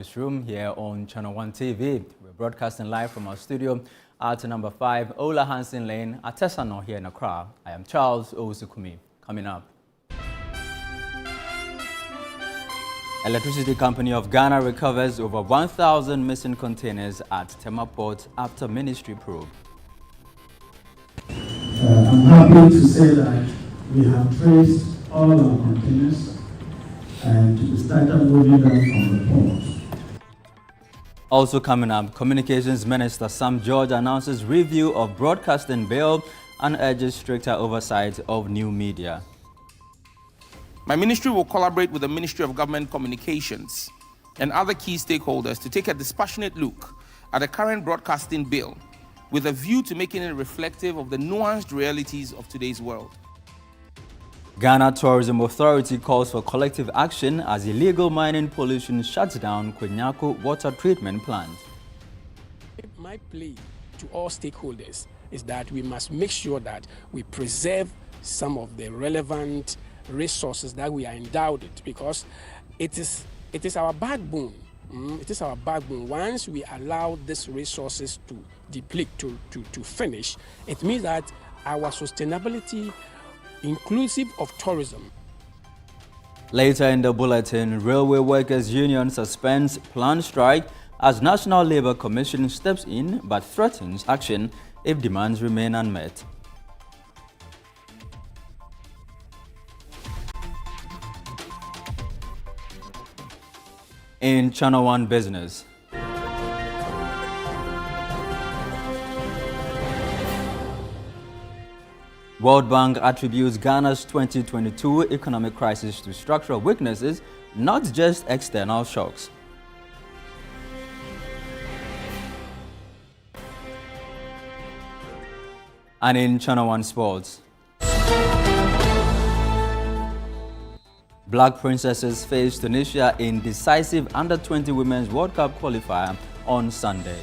Newsroom here on Channel 1 TV. We're broadcasting live from our studio at number 5 Ola Hansen Lane at Tesano here in Accra. I am Charles Owusukumi. Coming up, Electricity Company of Ghana recovers over 1,000 missing containers at Tema Port after ministry probe. I'm happy to say that we have traced all our containers and we started moving them from the port. Also coming up, Communications Minister Sam George announces review of broadcasting bill and urges stricter oversight of new media. My ministry will collaborate with the Ministry of Government Communications and other key stakeholders to take a dispassionate look at the current broadcasting bill with a view to making it reflective of the nuanced realities of today's world. Ghana Tourism Authority calls for collective action as illegal mining pollution shuts down Kwenyako water treatment plant. My plea to all stakeholders is that we must make sure that we preserve some of the relevant resources that we are endowed with, because it is our backbone. It is our backbone. Once we allow these resources to deplete, to finish, it means that our sustainability, inclusive of tourism. Later in the bulletin, Railway Workers Union suspends planned strike as National Labour Commission steps in but threatens action if demands remain unmet. In Channel 1 Business, World Bank attributes Ghana's 2022 economic crisis to structural weaknesses, not just external shocks. And in Channel 1 Sports, Black Princesses face Tunisia in decisive Under-20 Women's World Cup qualifier on Sunday.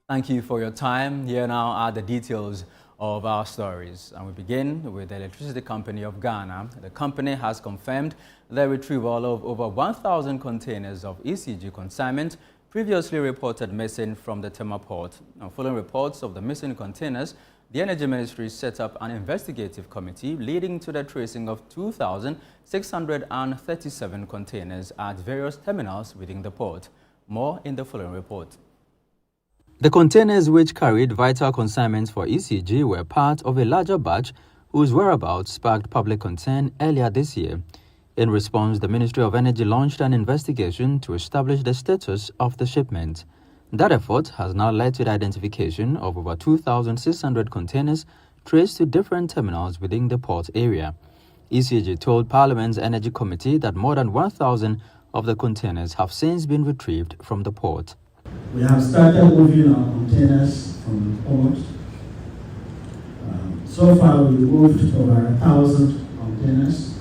Thank you for your time. Here now are the details of our stories. And we begin with the Electricity Company of Ghana. The company has confirmed the retrieval of over 1,000 containers of ECG consignment previously reported missing from the Tema port. Now, following reports of the missing containers, the Energy Ministry set up an investigative committee leading to the tracing of 2,637 containers at various terminals within the port. More in the following report. The containers, which carried vital consignments for ECG, were part of a larger batch whose whereabouts sparked public concern earlier this year. In response, the Ministry of Energy launched an investigation to establish the status of the shipment. That effort has now led to the identification of over 2,600 containers traced to different terminals within the port area. ECG told Parliament's Energy Committee that more than 1,000 of the containers have since been retrieved from the port. We have started moving our containers from the port. So far, we moved over 1,000 containers.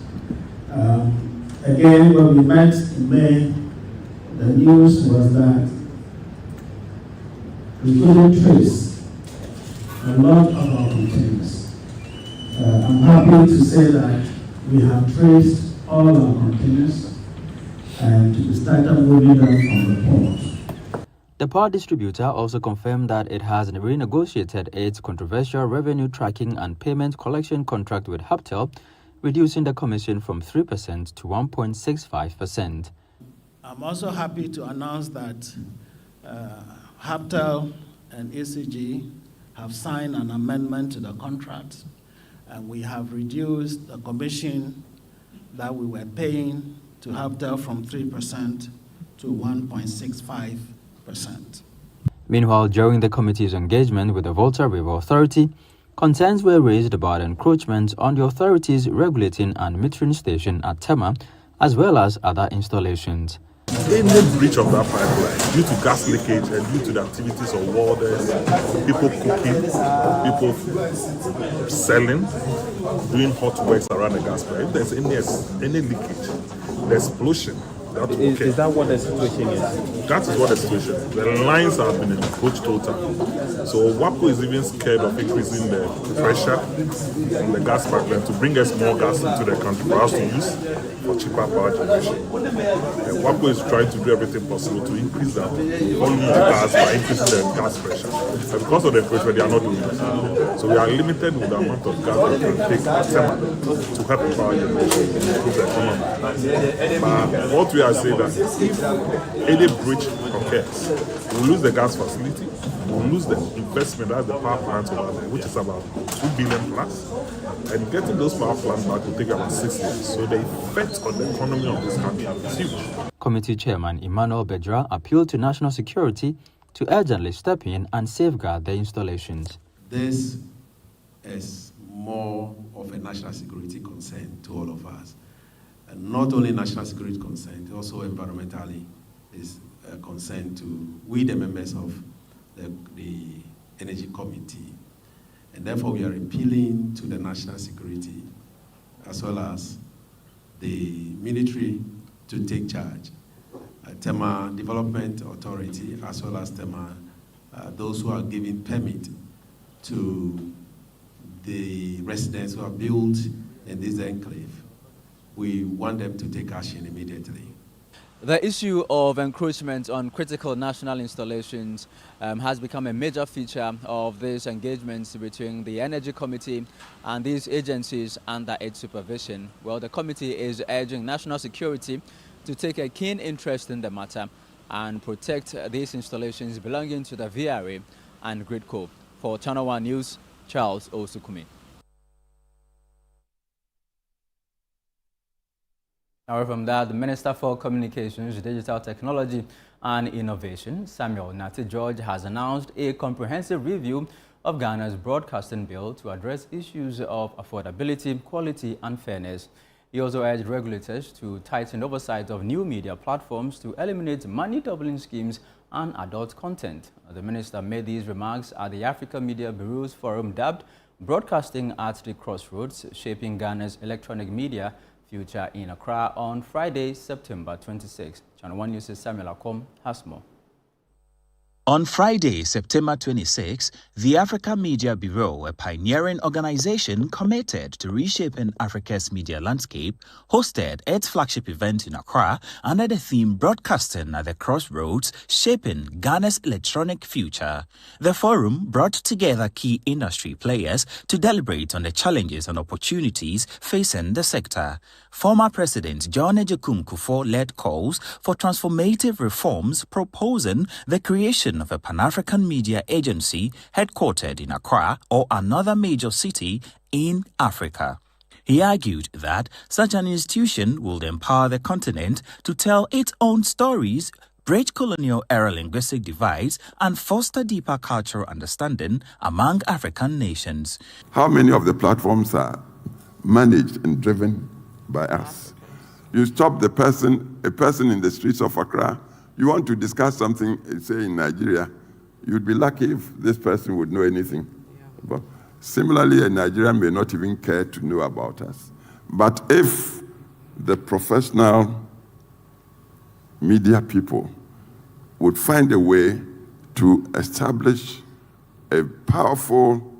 Again, when we met in May, the news was that we couldn't trace a lot of our containers. I'm happy to say that we have traced all our containers and we started moving them from the port. The power distributor also confirmed that it has renegotiated its controversial revenue tracking and payment collection contract with Haptel, reducing the commission from 3% to 1.65%. I'm also happy to announce that Haptel and ECG have signed an amendment to the contract, and we have reduced the commission that we were paying to Haptel from 3% to 1.65%. Meanwhile, during the committee's engagement with the Volta River Authority, concerns were raised about encroachment on the authority's regulating and metering station at Tema, as well as other installations. any breach of that pipeline due to gas leakage and due to the activities of welders, people cooking, people selling, doing hot works around the gas pipeline, if there's any leakage, the explosion, that will occur. Is that what the situation is? That is what the situation is. The lines have been encroached total. So WAPCO is even scared of increasing the pressure on the gas pipeline to bring us more gas into the country for us to use for cheaper power generation. And WAPCO is trying to do everything possible to increase that volume of gas by increasing the gas pressure. And because of the pressure, they are not doing it. So we are limited with the amount of gas that we can take at Tema to help power generation and improve the economy. But what we are saying that if any breach occurs, we will lose the gas facility, we will lose the investment, that's the power plant over there, which is about 2 billion plus. And getting those power plants back will take about 6 years. So the effect on the economy of this country is huge. Committee Chairman Emmanuel Bedra appealed to national security to urgently step in and safeguard the installations. This is more of a national security concern to all of us. And not only national security concern, also environmentally is a concern to we, the members of the Energy Committee. And therefore, we are appealing to the national security as well as the military to take charge. Tema Development Authority as well as Tema, those who are giving permit to the residents who are built in this enclave. We want them to take action immediately. The issue of encroachment on critical national installations has become a major feature of these engagements between the Energy Committee and these agencies under its supervision. Well, the committee is urging national security to take a keen interest in the matter and protect these installations belonging to the VRA and Gridco. For Channel 1 News, Charles Osukumi. Now from that, the Minister for Communications, Digital Technology and Innovation, Samuel Nate George, has announced a comprehensive review of Ghana's broadcasting bill to address issues of affordability, quality and fairness. He also urged regulators to tighten oversight of new media platforms to eliminate money doubling schemes and adult content. The minister made these remarks at the Africa Media Bureau's forum dubbed Broadcasting at the Crossroads, Shaping Ghana's Electronic Media Future in Accra on Friday, September 26. Channel 1 News' Samuel Akom has more. On Friday, September 26, the Africa Media Bureau, a pioneering organization committed to reshaping Africa's media landscape, hosted its flagship event in Accra under the theme Broadcasting at the Crossroads, Shaping Ghana's Electronic Future. The forum brought together key industry players to deliberate on the challenges and opportunities facing the sector. Former President John Ejekum Kufuor led calls for transformative reforms, proposing the creation of a Pan-African media agency headquartered in Accra or another major city in Africa. He argued that such an institution would empower the continent to tell its own stories, bridge colonial-era linguistic divides, and foster deeper cultural understanding among African nations. How many of the platforms are managed and driven by us? You stop a person in the streets of Accra. You want to discuss something, say in Nigeria, you'd be lucky if this person would know anything. But similarly, a Nigerian may not even care to know about us. But if the professional media people would find a way to establish a powerful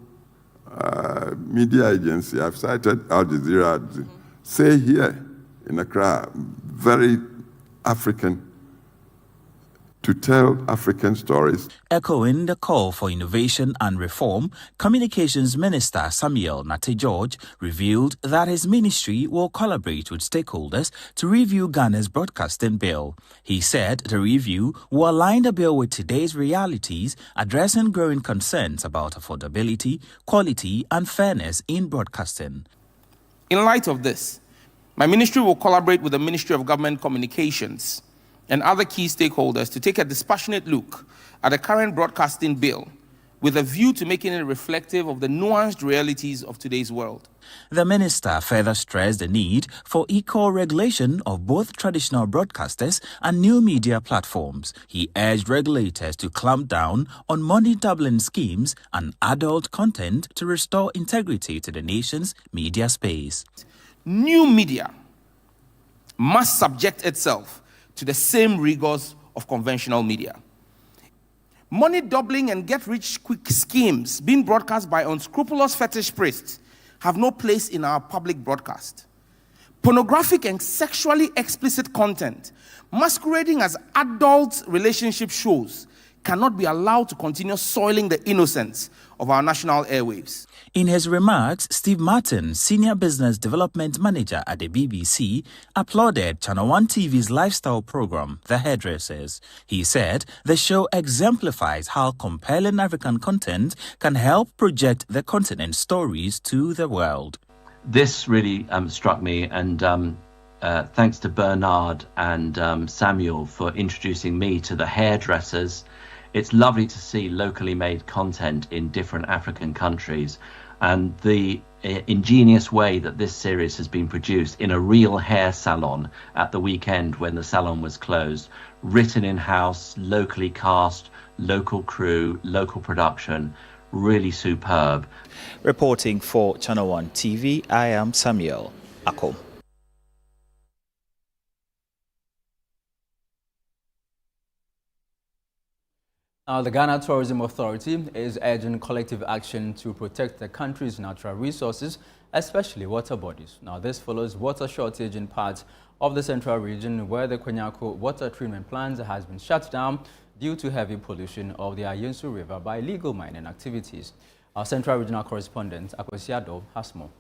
media agency, I've cited Al Jazeera, say here in Accra, very African, to tell African stories. Echoing the call for innovation and reform, Communications Minister Samuel Nate George revealed that his ministry will collaborate with stakeholders to review Ghana's broadcasting bill. He said the review will align the bill with today's realities, addressing growing concerns about affordability, quality and fairness in broadcasting. In light of this, my ministry will collaborate with the Ministry of Government Communications and other key stakeholders to take a dispassionate look at the current broadcasting bill with a view to making it reflective of the nuanced realities of today's world. The minister further stressed the need for equal regulation of both traditional broadcasters and new media platforms. He urged regulators to clamp down on money doubling schemes and adult content to restore integrity to the nation's media space. New media must subject itself to the same rigors of conventional media. Money doubling and get-rich-quick schemes being broadcast by unscrupulous fetish priests have no place in our public broadcast. Pornographic and sexually explicit content masquerading as adult relationship shows cannot be allowed to continue soiling the innocence of our national airwaves. In his remarks, Steve Martin, Senior Business Development Manager at the BBC, applauded Channel One TV's lifestyle program, The Hairdressers. He said the show exemplifies how compelling African content can help project the continent's stories to the world. This really struck me, and thanks to Bernard and Samuel for introducing me to The Hairdressers. It's lovely to see locally made content in different African countries, and the ingenious way that this series has been produced in a real hair salon at the weekend when the salon was closed, written in-house, locally cast, local crew, local production, really superb. Reporting for Channel One TV, I am Samuel Akom. The Ghana Tourism Authority is urging collective action to protect the country's natural resources, especially water bodies. Now, this follows water shortage in parts of the central region where the Konyako water treatment plant has been shut down due to heavy pollution of the Ayunsu River by illegal mining activities. Our Central Regional Correspondent, Akwesiado, has more.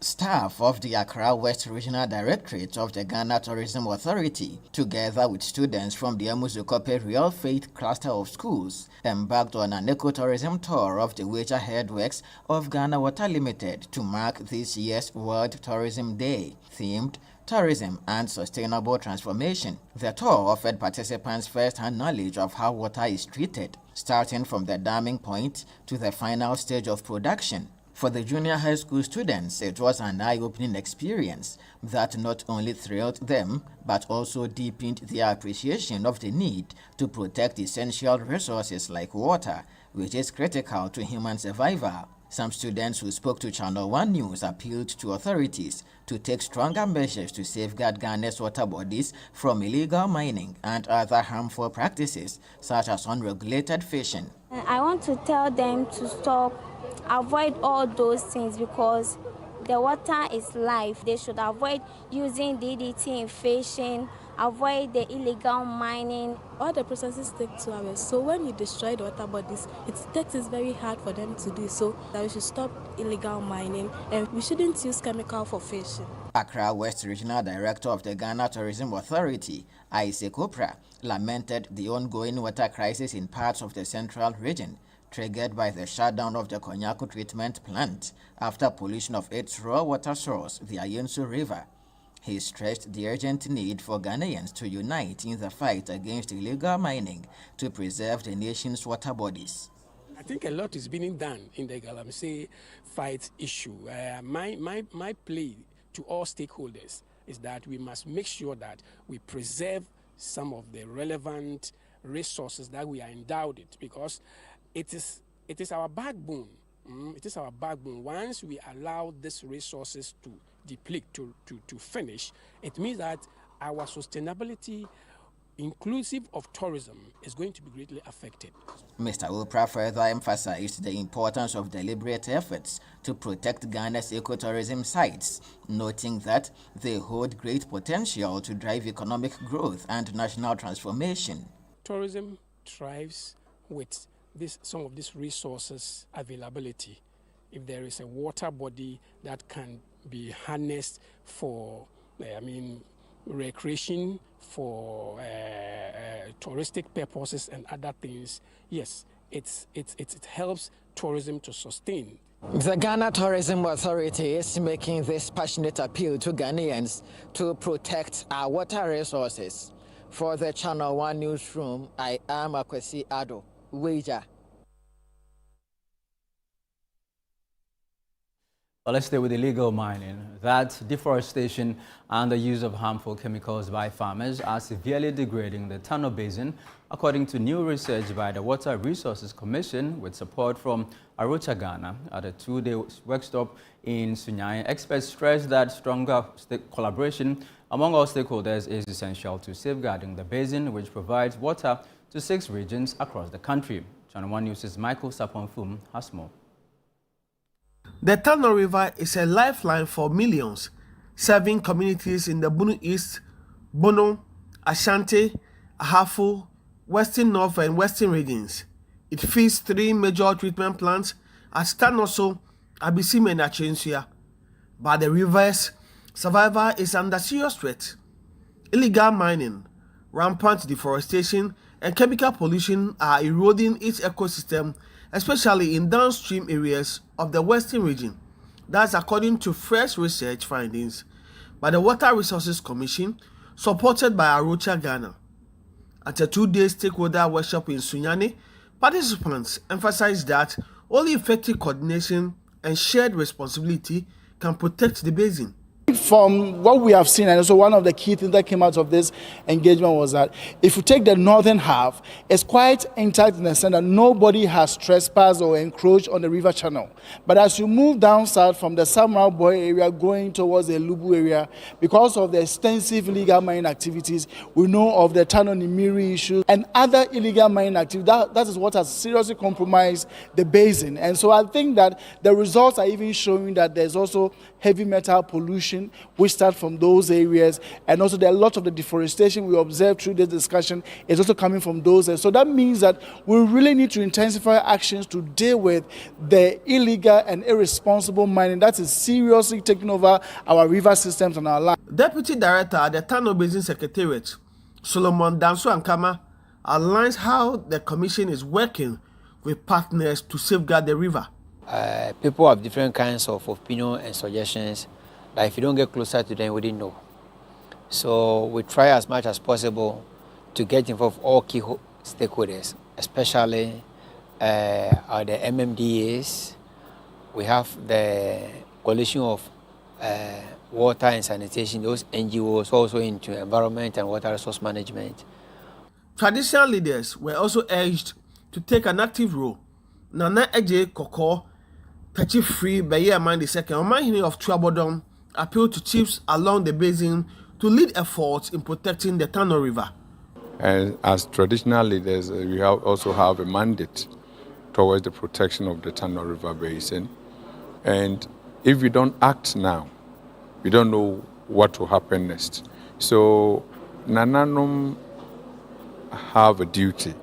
Staff of the Accra West Regional Directorate of the Ghana Tourism Authority, together with students from the Amuzukope Real Faith Cluster of Schools, embarked on an ecotourism tour of the Wager Headworks of Ghana Water Limited to mark this year's World Tourism Day, themed Tourism and Sustainable Transformation. The tour offered participants first-hand knowledge of how water is treated, starting from the damming point to the final stage of production. For the junior high school students, it was an eye-opening experience that not only thrilled them, but also deepened their appreciation of the need to protect essential resources like water, which is critical to human survival. Some students who spoke to Channel One News appealed to authorities to take stronger measures to safeguard Ghana's water bodies from illegal mining and other harmful practices, such as unregulated fishing. I want to tell them to stop, avoid all those things, because the water is life. They should avoid using DDT in fishing, avoid the illegal mining. All the processes take 2 hours, so when you destroy the water bodies, it takes very hard for them to do so. That we should stop illegal mining and we shouldn't use chemical for fishing. Accra West Regional Director of the Ghana Tourism Authority, Isaac Opra, lamented the ongoing water crisis in parts of the central region, triggered by the shutdown of the Konyako treatment plant after pollution of its raw water source, the Ayunsu River. He stressed the urgent need for Ghanaians to unite in the fight against illegal mining to preserve the nation's water bodies. I think a lot is being done in the Galamsey fight issue. My plea to all stakeholders is that we must make sure that we preserve some of the relevant resources that we are endowed with, because it is our backbone. It is our backbone. Once we allow these resources to deplete, to finish, it means that our sustainability, inclusive of tourism, is going to be greatly affected. Mr. Opra further emphasized the importance of deliberate efforts to protect Ghana's ecotourism sites, noting that they hold great potential to drive economic growth and national transformation. Tourism thrives with some of these resources availability. If there is a water body that can be harnessed for, recreation, for touristic purposes and other things, yes, it helps tourism to sustain. The Ghana Tourism Authority is making this passionate appeal to Ghanaians to protect our water resources. For the Channel One Newsroom, I am Akwesiado. Wager. Well, let's stay with illegal mining. That deforestation and the use of harmful chemicals by farmers are severely degrading the Tano Basin, according to new research by the Water Resources Commission with support from Arusha, Ghana. At a two-day workshop in Sunyani, experts stress that stronger collaboration among all stakeholders is essential to safeguarding the basin, which provides water to 6 regions across the country. Channel 1 News' Michael Saponfum has more. The Tano River is a lifeline for millions, serving communities in the Bunu East, Bono, Ashanti, Ahafo, Western North and Western regions. It feeds 3 major treatment plants at Stanoso, Abisim and Achensia. But the river's survival is under serious threat. Illegal mining, rampant deforestation, and chemical pollution are eroding its ecosystem, especially in downstream areas of the Western region. That's according to fresh research findings by the Water Resources Commission, supported by Arusha, Ghana. At a 2-day stakeholder workshop in Sunyani, participants emphasized that only effective coordination and shared responsibility can protect the basin. From what we have seen, and also one of the key things that came out of this engagement was that if you take the northern half, it's quite intact in the sense that nobody has trespassed or encroached on the river channel. But as you move down south from the Samrao Boy area going towards the Lubu area, because of the extensive illegal mining activities, we know of the Tano Nimiri issue and other illegal mining activities. That is what has seriously compromised the basin. And so I think that the results are even showing that there's also heavy metal pollution which start from those areas, and also there are a lot of the deforestation we observed through this discussion is also coming from those areas. So that means that we really need to intensify actions to deal with the illegal and irresponsible mining that is seriously taking over our river systems and our land. Deputy Director at the Tano Basin Secretariat, Solomon Danso Ankama, outlines how the Commission is working with partners to safeguard the river. People have different kinds of opinion and suggestions that if you don't get closer to them, we didn't know. So we try as much as possible to get involved all key stakeholders, especially the MMDAs. We have the coalition of water and sanitation, those NGOs also into environment and water resource management. Traditional leaders were also urged to take an active role. Nana Eje Koko, Petty Free, Baye Amand II, Omahini of Trabodom, appealed to chiefs along the basin to lead efforts in protecting the Tano River. And as traditional leaders, we also have a mandate towards the protection of the Tano River basin. And if we don't act now, we don't know what will happen next. So Nananum have a duty,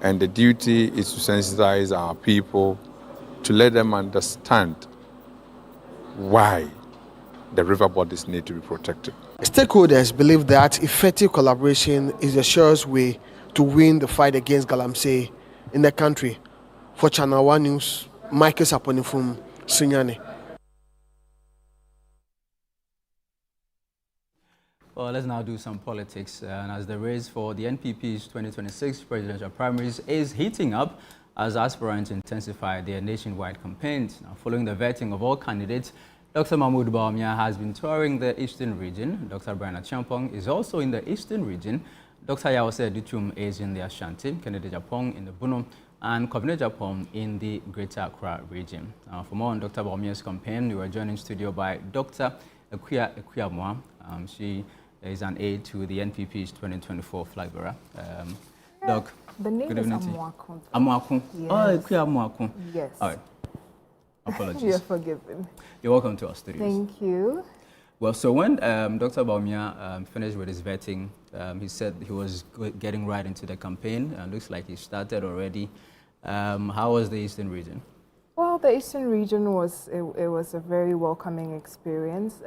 and the duty is to sensitize our people, to let them understand why the river bodies need to be protected. Stakeholders believe that effective collaboration is the surest way to win the fight against galamsey in the country. For Channel 1 News, Michael Saponifum, Sunyani. Well, let's now do some politics. And as the race for the NPP's 2026 presidential primaries is heating up, as aspirants intensify their nationwide campaigns. Now, following the vetting of all candidates, Dr. Mahmoud Bawumia has been touring the eastern region. Dr. Brianna Champong is also in the eastern region. Dr. Yawase Dutum is in the Ashanti, Kennedy Japong in the Bunum, and Kovne Japong in the Greater Accra region. For more on Dr. Bawumia's campaign, we were joined in studio by Dr. Ekuyamwa. She is an aide to the NPP's 2024 flag bearer. Doc, the name good is evening to you. Amuakun. Amuakun? Yes. Oh, Amuakun. Yes. All right. Apologies. You're forgiven. You're welcome to our studios. Thank you. Well, so when Dr. Bawumia finished with his vetting, he said he was getting right into the campaign. Looks like he started already. How was the Eastern region? Well, the Eastern region was a very welcoming experience.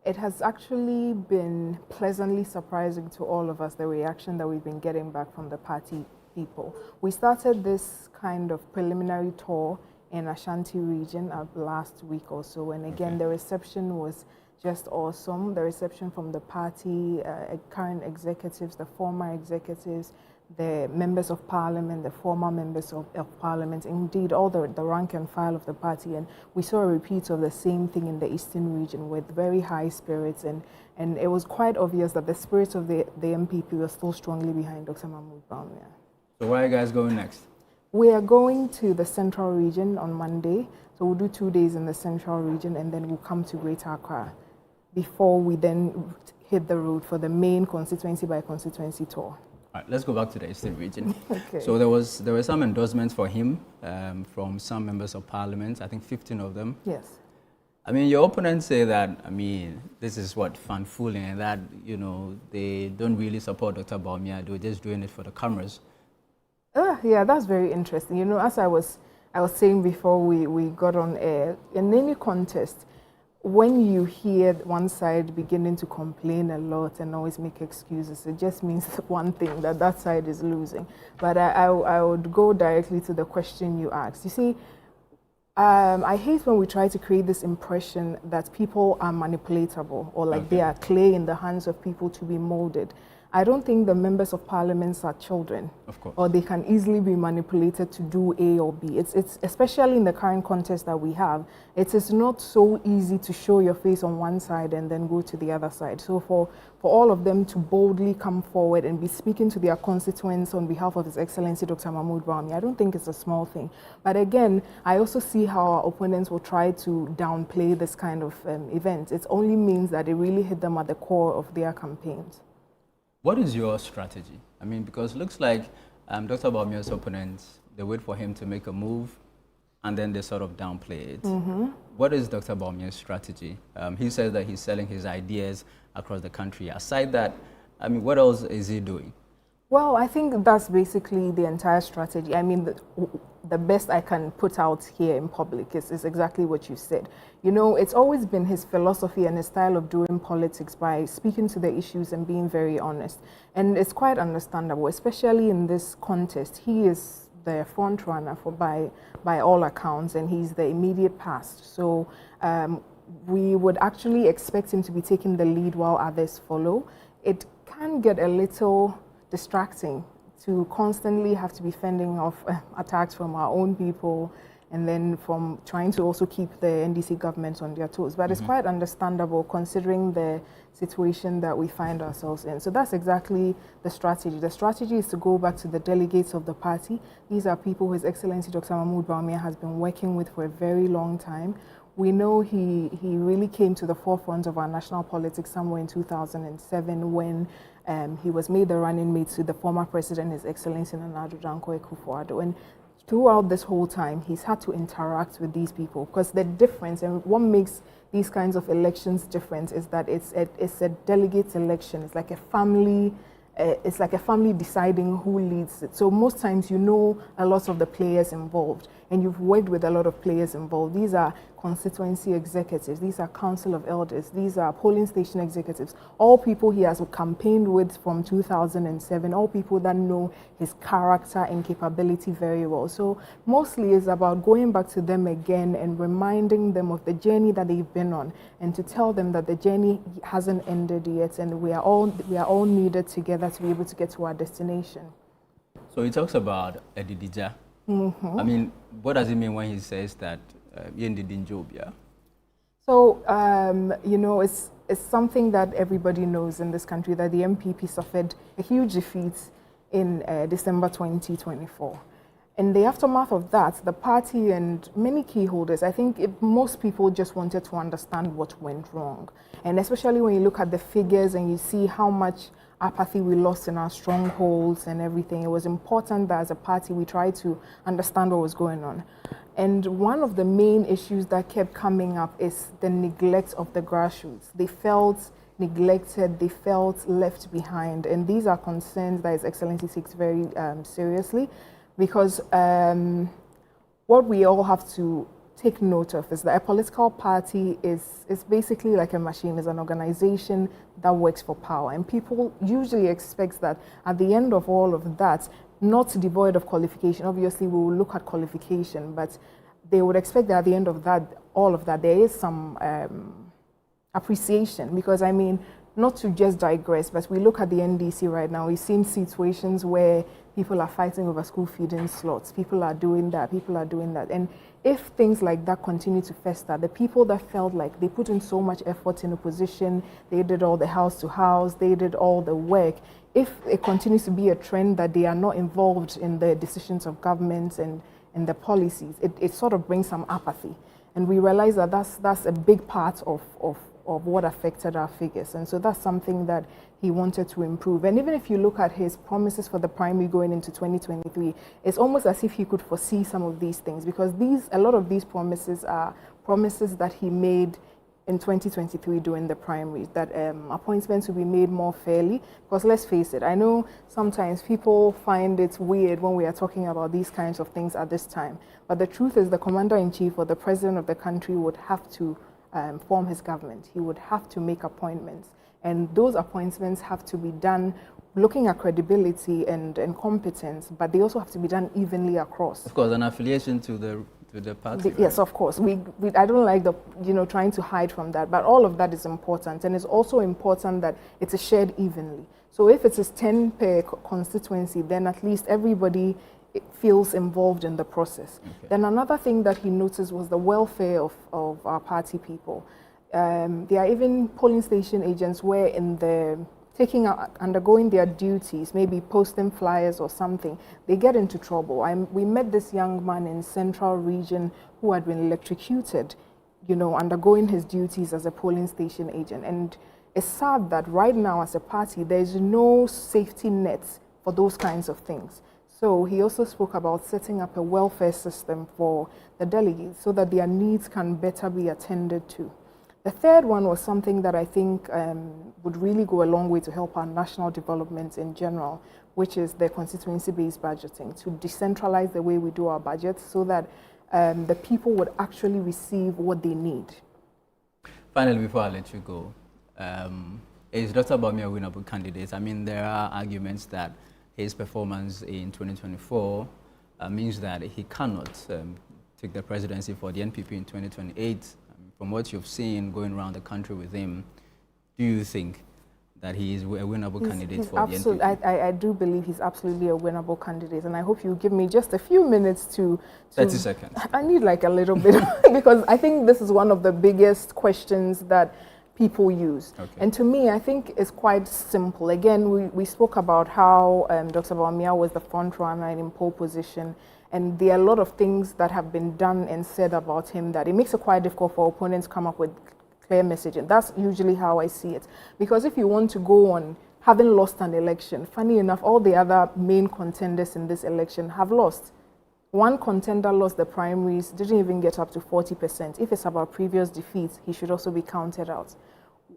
It has actually been pleasantly surprising to all of us, the reaction that we've been getting back from the party people. We started this kind of preliminary tour in Ashanti region last week or so, and again, the reception was just awesome. The reception from the party, current executives, the former executives, the members of parliament, the former members of parliament, indeed all the rank and file of the party. And we saw a repeat of the same thing in the eastern region with very high spirits. And it was quite obvious that the spirit of the MPP was still strongly behind Dr. Mahmoud Bawumia. So where are you guys going next? We are going to the central region on Monday. So we'll do 2 days in the central region and then we'll come to Greater Accra before we then hit the road for the main constituency by constituency tour. All right, let's go back to the Eastern region. Okay. So there were some endorsements for him from some members of parliament, I think 15 of them. Yes. I mean, your opponents say that, I mean, this is what, fan-fooling, and that, you know, they don't really support Dr. Bawumia, they're just doing it for the cameras. Yeah, that's very interesting. You know, as I was saying before we got on air, in any contest, when you hear one side beginning to complain a lot and always make excuses, it just means one thing, that side is losing. But I would go directly to the question you asked. You see, I hate when we try to create this impression that people are manipulatable or like they are clay in the hands of people to be molded. I don't think the members of parliament are children, of course, or they can easily be manipulated to do A or B. It's especially in the current context that we have, it is not so easy to show your face on one side and then go to the other side. So for all of them to boldly come forward and be speaking to their constituents on behalf of His Excellency Dr. Mahmoud Bawumia, I don't think it's a small thing. But again, I also see how our opponents will try to downplay this kind of event. It only means that it really hit them at the core of their campaigns. What is your strategy? I mean, because it looks like Dr. Bawumia's opponents, they wait for him to make a move and then they sort of downplay it. Mm-hmm. What is Dr. Bawumia's strategy? He says that he's selling his ideas across the country. Aside that, I mean, what else is he doing? Well, I think that's basically the entire strategy. I mean, the best I can put out here in public is exactly what you said. You know, it's always been his philosophy and his style of doing politics by speaking to the issues and being very honest. And it's quite understandable, especially in this contest. He is the front runner by all accounts, and he's the immediate past. So we would actually expect him to be taking the lead while others follow. It can get a little distracting to constantly have to be fending off attacks from our own people and then from trying to also keep the NDC government on their toes. But it's quite understandable considering the situation that we find ourselves in. So that's exactly the strategy. The strategy is to go back to the delegates of the party. These are people His Excellency Dr. Mahmoud Bawumia has been working with for a very long time. We know he really came to the forefront of our national politics somewhere in 2007 when he was made the running mate to the former president, His Excellency Nana Addo Dankwa Akufo-Addo. And throughout this whole time, he's had to interact with these people because the difference and what makes these kinds of elections different is that it's a delegate election. It's like a family. It's like a family deciding who leads it. So most times you know a lot of the players involved and you've worked with a lot of players involved. These are constituency executives, these are council of elders, these are polling station executives, all people he has campaigned with from 2007, all people that know his character and capability very well. So mostly it's about going back to them again and reminding them of the journey that they've been on and to tell them that the journey hasn't ended yet and we are all needed together to be able to get to our destination. So he talks about Edidija. I mean, what does it mean when he says that Yendidinjobia? So, you know, it's something that everybody knows in this country that the MPP suffered a huge defeat in December 2024. In the aftermath of that, the party and many key holders, I think most people just wanted to understand what went wrong. And especially when you look at the figures and you see how much apathy we lost in our strongholds and everything, it was important that as a party we tried to understand what was going on. And one of the main issues that kept coming up is the neglect of the grassroots. They felt neglected, they felt left behind. And these are concerns that His Excellency takes very seriously because what we all have to take note of is that a political party is basically like a machine, is an organization that works for power. And people usually expect that at the end of all of that, not devoid of qualification, obviously we will look at qualification, but they would expect that at the end of that, all of that, there is some appreciation because, I mean, not to just digress, but we look at the NDC right now, we've seen situations where people are fighting over school feeding slots, people are doing that, and if things like that continue to fester, the people that felt like they put in so much effort in opposition, they did all the house to house, they did all the work, if it continues to be a trend that they are not involved in the decisions of governments and in the policies, it sort of brings some apathy. And we realize that that's a big part of what affected our figures. And so that's something that he wanted to improve. And even if you look at his promises for the primary going into 2023, it's almost as if he could foresee some of these things, because a lot of these promises are promises that he made in 2023 during the primaries, that appointments will be made more fairly. Because let's face it, I know sometimes people find it weird when we are talking about these kinds of things at this time. But the truth is the commander-in-chief or the president of the country would have to form his government. He would have to make appointments. And those appointments have to be done looking at credibility and competence, but they also have to be done evenly across. Of course, an affiliation to the party. Yes, of course. I don't like trying to hide from that, but all of that is important. And it's also important that it's shared evenly. So if it is 10 per constituency, then at least everybody feels involved in the process. Okay. Then another thing that he noticed was the welfare of our party people. There are even polling station agents where undergoing their duties, maybe posting flyers or something, they get into trouble. We met this young man in Central Region who had been electrocuted, undergoing his duties as a polling station agent. And it's sad that right now as a party, there's no safety nets for those kinds of things. So he also spoke about setting up a welfare system for the delegates so that their needs can better be attended to. The third one was something that I think would really go a long way to help our national development in general, which is the constituency-based budgeting, to decentralize the way we do our budgets so that the people would actually receive what they need. Finally, before I let you go, is Dr. Bawumia a winnable candidate? I mean, there are arguments that his performance in 2024 means that he cannot take the presidency for the NPP in 2028. From what you've seen going around the country with him, do you think that he is a winnable candidate for the NPP? I do believe he's absolutely a winnable candidate, and I hope you give me just a few minutes to 30 seconds. I need like a little bit, because I think this is one of the biggest questions that people use. Okay. And to me, I think it's quite simple. Again, we spoke about how Dr. Bawumia was the front runner in pole position. And there are a lot of things that have been done and said about him that it makes it quite difficult for opponents to come up with clear messaging. That's usually how I see it. Because if you want to go on having lost an election, funny enough, all the other main contenders in this election have lost. One contender lost the primaries, didn't even get up to 40%. If it's about previous defeats, he should also be counted out.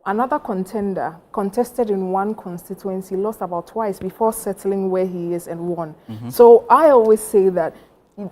Another contender contested in one constituency, lost about twice before settling where he is and won. Mm-hmm. So I always say that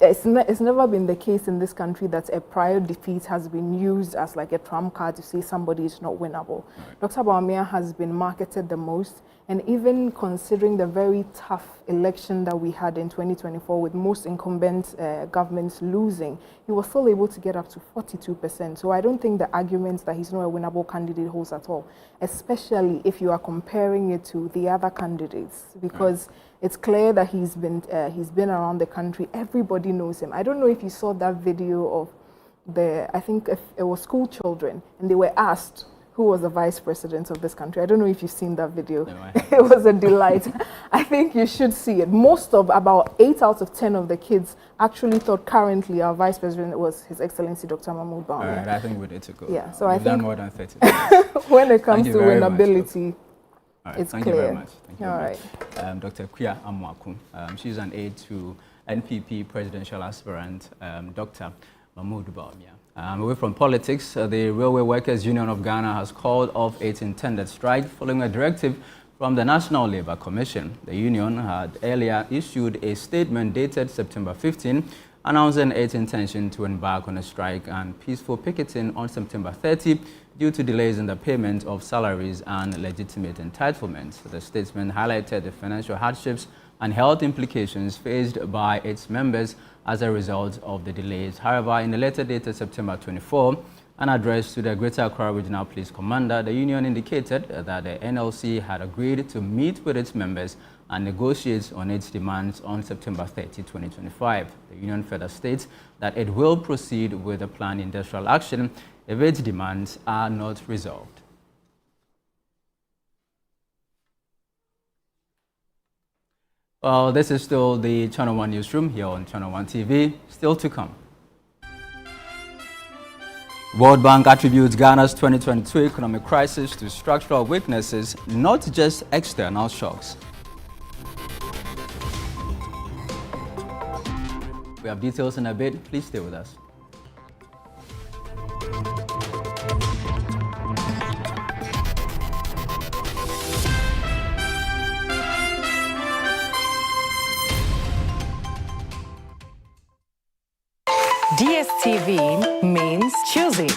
it's never been the case in this country that a prior defeat has been used as like a trump card to say somebody is not winnable. Right. Dr. Bawumia has been marketed the most, and even considering the very tough election that we had in 2024 with most incumbent governments losing, he was still able to get up to 42%. So I don't think the argument that he's not a winnable candidate holds at all, especially if you are comparing it to the other candidates, because it's clear that he's been around the country. Everybody knows him. I don't know if you saw that video of I think it was school children, and they were asked who was the vice president of this country. I don't know if you've seen that video. No, it was a delight. I think you should see it. About 8 out of 10 of the kids actually thought currently our vice president was His Excellency Dr. Mahmoud Bawumia. All right, I think we need to go. Yeah, so I think done more than 30 minutes. When it comes to winnability, right, it's thank clear. You very much. Thank you All very right. much. Dr. Kuya Amwaku, she's an aide to NPP presidential aspirant, Dr. Mahmoud Bawumia. Away from politics, the Railway Workers Union of Ghana has called off its intended strike following a directive from the National Labour Commission. The union had earlier issued a statement dated September 15, announcing its intention to embark on a strike and peaceful picketing on September 30 due to delays in the payment of salaries and legitimate entitlements. The statement highlighted the financial hardships and health implications faced by its members as a result of the delays. However, in a letter dated September 24, An address to the Greater Accra Regional Police Commander, the union indicated that the NLC had agreed to meet with its members and negotiate on its demands on September 30, 2025. The union further states that it will proceed with the planned industrial action if its demands are not resolved. Well, this is still the Channel 1 Newsroom here on Channel 1 TV. Still to come. World Bank attributes Ghana's 2022 economic crisis to structural weaknesses, not just external shocks. We have details in a bit. Please stay with us. DSTV means choosing.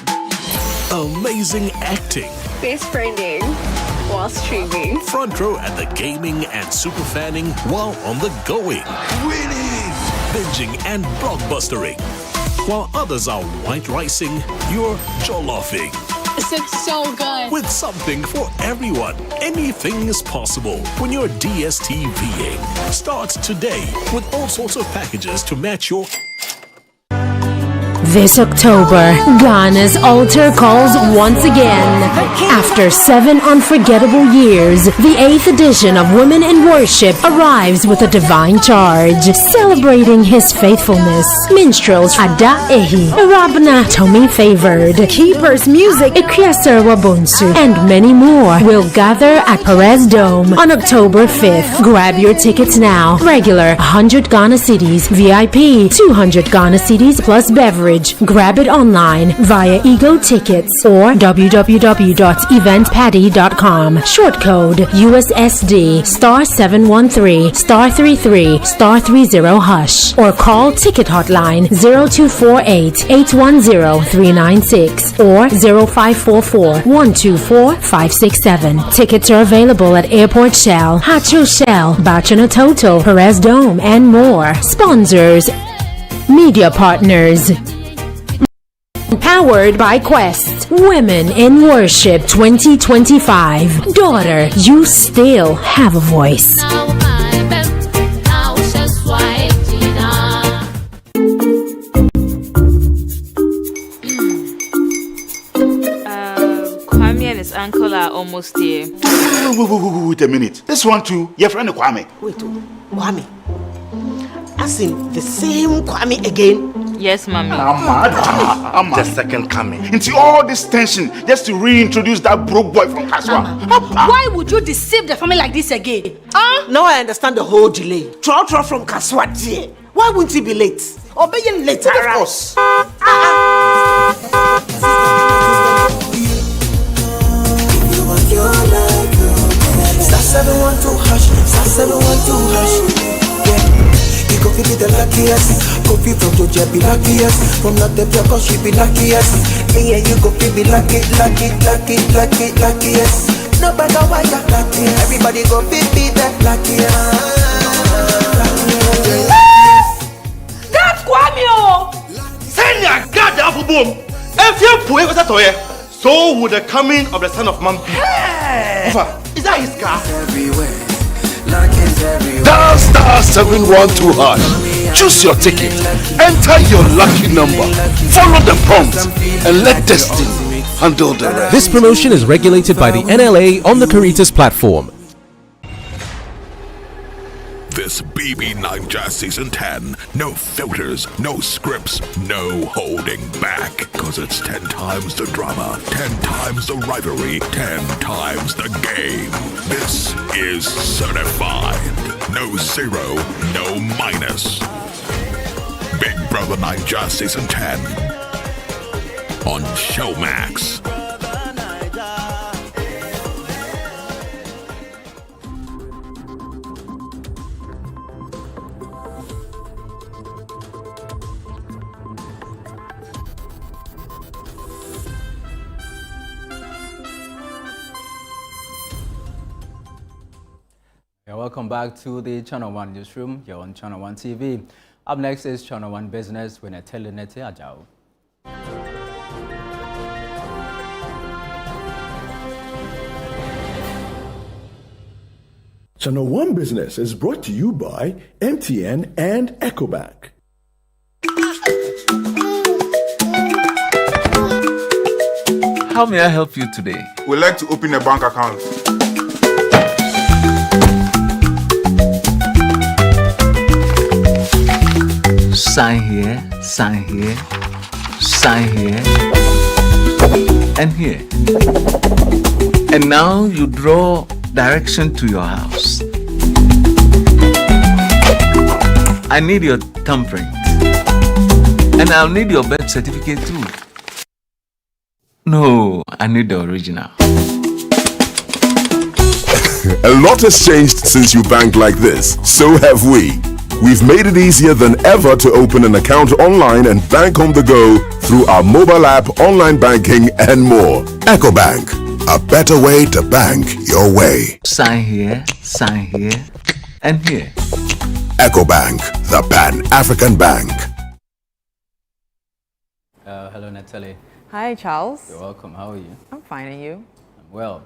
Amazing acting. Best friending while streaming. Front row at the gaming and super fanning while on the going. Winning! Binging and blockbustering. While others are white ricing, you're jolloffing. This looks so good. With something for everyone. Anything is possible when you're DSTVing. Start today with all sorts of packages to match your... This October, Ghana's altar calls once again. After 7 unforgettable years, the 8th edition of Women in Worship arrives with a divine charge. Celebrating his faithfulness, minstrels Ada Ehi, Rabna Tommy Favored, Keepers Music Ekiasa Wabonsu, and many more will gather at Perez Dome on October 5th. Grab your tickets now. Regular 100 Ghana cedis, VIP 200 Ghana cedis plus beverage. Grab it online via Ego Tickets or www.eventpaddy.com. Short code USSD *713 *33 *30# or call Ticket Hotline 0248 810 396 or 0544 124 567. Tickets are available at Airport Shell, Hacho Shell, Bachana Toto, Perez Dome, and more. Sponsors, media partners. Powered by Quest. Women in Worship 2025. Daughter, you still have a voice. Kwame and his uncle are almost here. Wait a minute. This one too, your friend Kwame. Wait, Kwame. As in the same Kwame again? Yes, Mommy. I'm the second coming. Into all this tension just to reintroduce that broke boy from Kaswa. Why would you deceive the family like this again? Now I understand the whole delay. Troll from Kaswa dear. Why wouldn't he be late? Obey you later. Of course. Star 712 hash, star 712 hash. You go be the luckiest. Coffee from Georgia be luckiest. From Latveria, cause she be luckiest. Me and you go be luckiest. No matter why you're luckiest. Everybody go be the luckiest. That's Kwame! Send your God the apple boom. If you put it toy, so would the coming of the Son of Man be. Is that his car? Everywhere. Dial star 712 hash. Choose your ticket. Enter your lucky number. Follow the prompts and let destiny handle the rest. This promotion is regulated by the NLA on the Caritas platform. This BB9 Jazz Season 10. No filters, no scripts, no holding back. Cause it's 10 times the drama, 10 times the rivalry, 10 times the game. This is certified. No zero, no minus. Big Brother 9 Jazz Season 10 on Showmax. Welcome back to the Channel 1 Newsroom here on Channel 1 TV. Up next is Channel 1 Business with Netelinete Ajao. Channel One Business is brought to you by MTN and EcoBank. How may I help you today? We'd like to open a bank account. Sign here, sign here, sign here, and here. And now you draw direction to your house. I need your thumbprint. And I'll need your birth certificate too. No, I need the original. A lot has changed since you banked like this. So have we. We've made it easier than ever to open an account online and bank on the go through our mobile app, online banking, and more. EcoBank, a better way to bank your way. Sign here, and here. EcoBank, the Pan-African Bank. Hello, Natalie. Hi, Charles. You're welcome. How are you? I'm fine, and you? I'm well.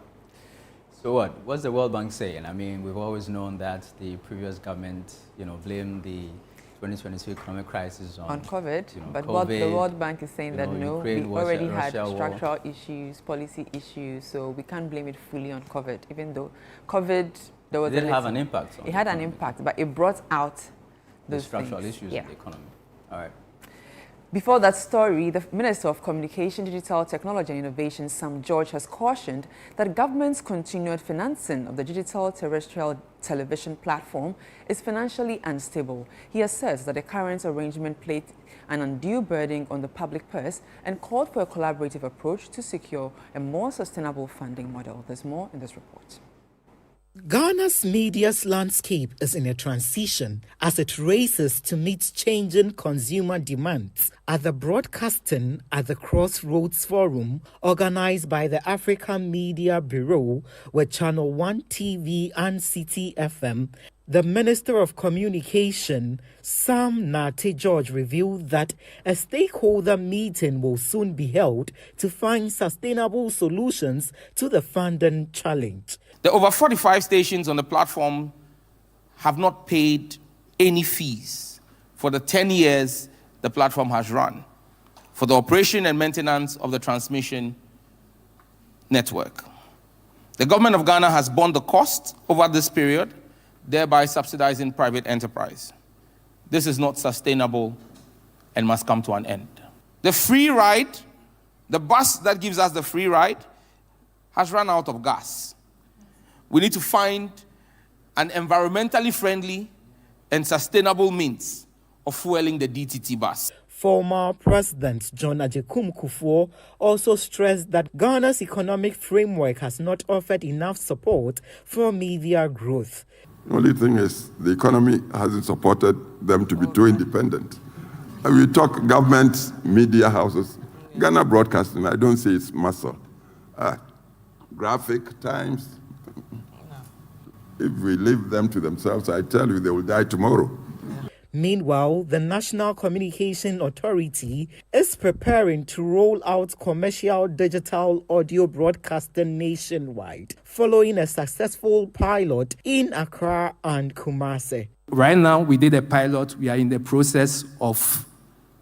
So what's the World Bank saying? I mean, we've always known that the previous government, blamed the 2022 economic crisis on COVID. But COVID, what the World Bank is saying that no, Ukraine we already had Russia structural issues, policy issues, so we can't blame it fully on COVID, even though COVID, there was it did have an impact. It had an impact, but it brought out those structural things. issues in the economy. All right. Before that story, the Minister of Communication, Digital Technology and Innovation, Sam George, has cautioned that government's continued financing of the digital terrestrial television platform is financially unstable. He asserts that the current arrangement placed an undue burden on the public purse and called for a collaborative approach to secure a more sustainable funding model. There's more in this report. Ghana's media's landscape is in a transition as it races to meet changing consumer demands. At the broadcasting at the Crossroads Forum, organized by the African Media Bureau with Channel One TV and City FM, the Minister of Communication, Sam George, revealed that a stakeholder meeting will soon be held to find sustainable solutions to the funding challenge. The over 45 stations on the platform have not paid any fees for the 10 years the platform has run for the operation and maintenance of the transmission network. The government of Ghana has borne the cost over this period, thereby subsidizing private enterprise. This is not sustainable and must come to an end. The free ride, the bus that gives us the free ride, has run out of gas. We need to find an environmentally friendly and sustainable means of fueling the DTT bus. Former President John Agyekum Kufuor also stressed that Ghana's economic framework has not offered enough support for media growth. The only thing is the economy hasn't supported them to be too independent. And we talk government media houses. Ghana Broadcasting, I don't say it's muscle. Graphic Times. If we leave them to themselves, I tell you, they will die tomorrow. Meanwhile, the National Communication Authority is preparing to roll out commercial digital audio broadcasting nationwide, following a successful pilot in Accra and Kumasi. Right now, we did a pilot. We are in the process of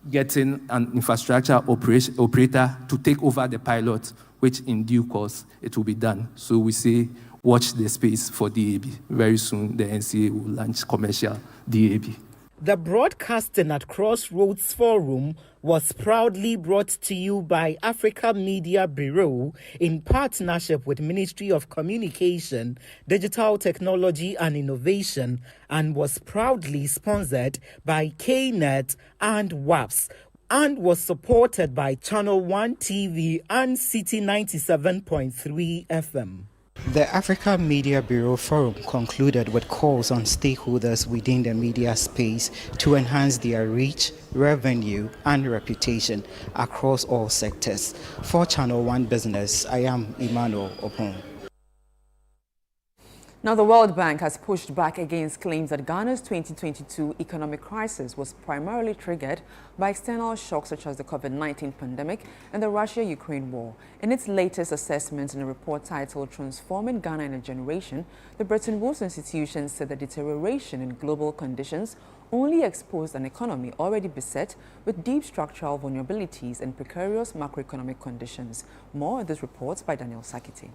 getting an infrastructure operator to take over the pilot, which in due course it will be done. So we say, watch the space for DAB. Very soon, the NCA will launch commercial DAB. The broadcasting at Crossroads Forum was proudly brought to you by Africa Media Bureau in partnership with Ministry of Communication, Digital Technology and Innovation, and was proudly sponsored by KNET and WAPS, and was supported by Channel One TV and City 97.3 FM. The Africa Media Bureau Forum concluded with calls on stakeholders within the media space to enhance their reach, revenue, and reputation across all sectors. For Channel One Business, I am Emmanuel Opon. Now, the World Bank has pushed back against claims that Ghana's 2022 economic crisis was primarily triggered by external shocks such as the COVID-19 pandemic and the Russia-Ukraine war. In its latest assessment in a report titled Transforming Ghana in a Generation, the Bretton Woods institution said the deterioration in global conditions only exposed an economy already beset with deep structural vulnerabilities and precarious macroeconomic conditions. More in this report by Daniel Sakiti.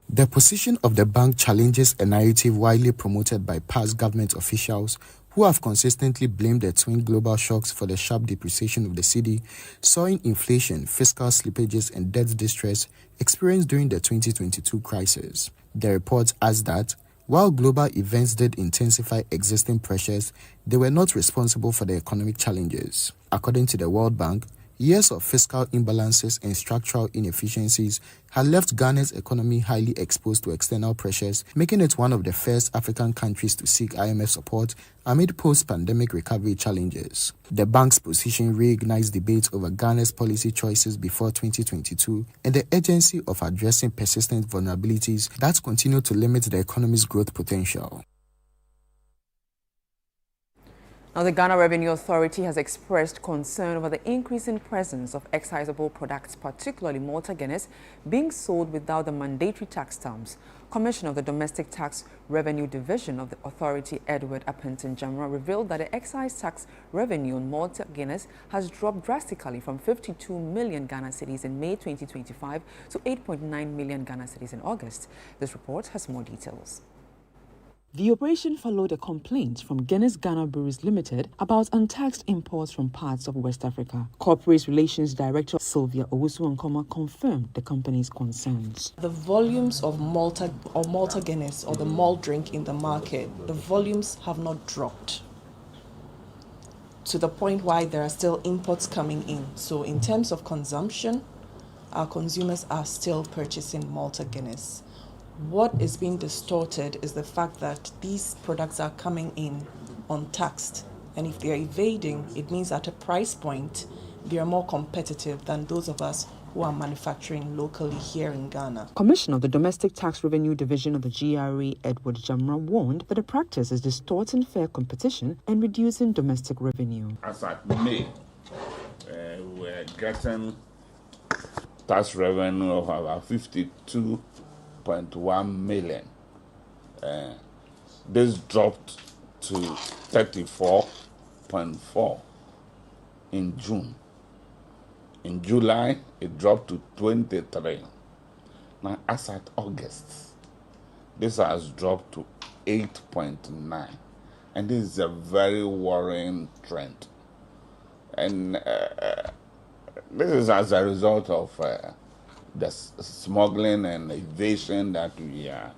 The position of the bank challenges a narrative widely promoted by past government officials who have consistently blamed the twin global shocks for the sharp depreciation of the cedi, soaring inflation, fiscal slippages, and debt distress experienced during the 2022 crisis. The report adds that, while global events did intensify existing pressures, they were not responsible for the economic challenges. According to the World Bank, years of fiscal imbalances and structural inefficiencies had left Ghana's economy highly exposed to external pressures, making it one of the first African countries to seek IMF support amid post-pandemic recovery challenges. The bank's position reignites debates over Ghana's policy choices before 2022 and the urgency of addressing persistent vulnerabilities that continue to limit the economy's growth potential. Now, the Ghana Revenue Authority has expressed concern over the increasing presence of excisable products, particularly Malta Guinness, being sold without the mandatory tax stamps. Commissioner of the Domestic Tax Revenue Division of the authority, Edward Appenton Jamra, revealed that the excise tax revenue on Malta Guinness has dropped drastically from 52 million Ghana cedis in May 2025 to 8.9 million Ghana cedis in August. This report has more details. The operation followed a complaint from Guinness Ghana Breweries Limited about untaxed imports from parts of West Africa. Corporate Relations Director Sylvia Owusu-Ankoma confirmed the company's concerns. The volumes of Malta Guinness or the malt drink in the market, the volumes have not dropped to the point why there are still imports coming in. So in terms of consumption, our consumers are still purchasing Malta Guinness. What is being distorted is the fact that these products are coming in untaxed. And if they're evading, it means at a price point, they are more competitive than those of us who are manufacturing locally here in Ghana. Commissioner of the Domestic Tax Revenue Division of the GRA, Edward Jamra, warned that the practice is distorting fair competition and reducing domestic revenue. As at May, we're getting tax revenue of about 52.1 million. This dropped to 34.4 in June. In July, it dropped to 23. Now, as at August, this has dropped to 8.9. And this is a very worrying trend. And this is as a result of the smuggling and evasion that we are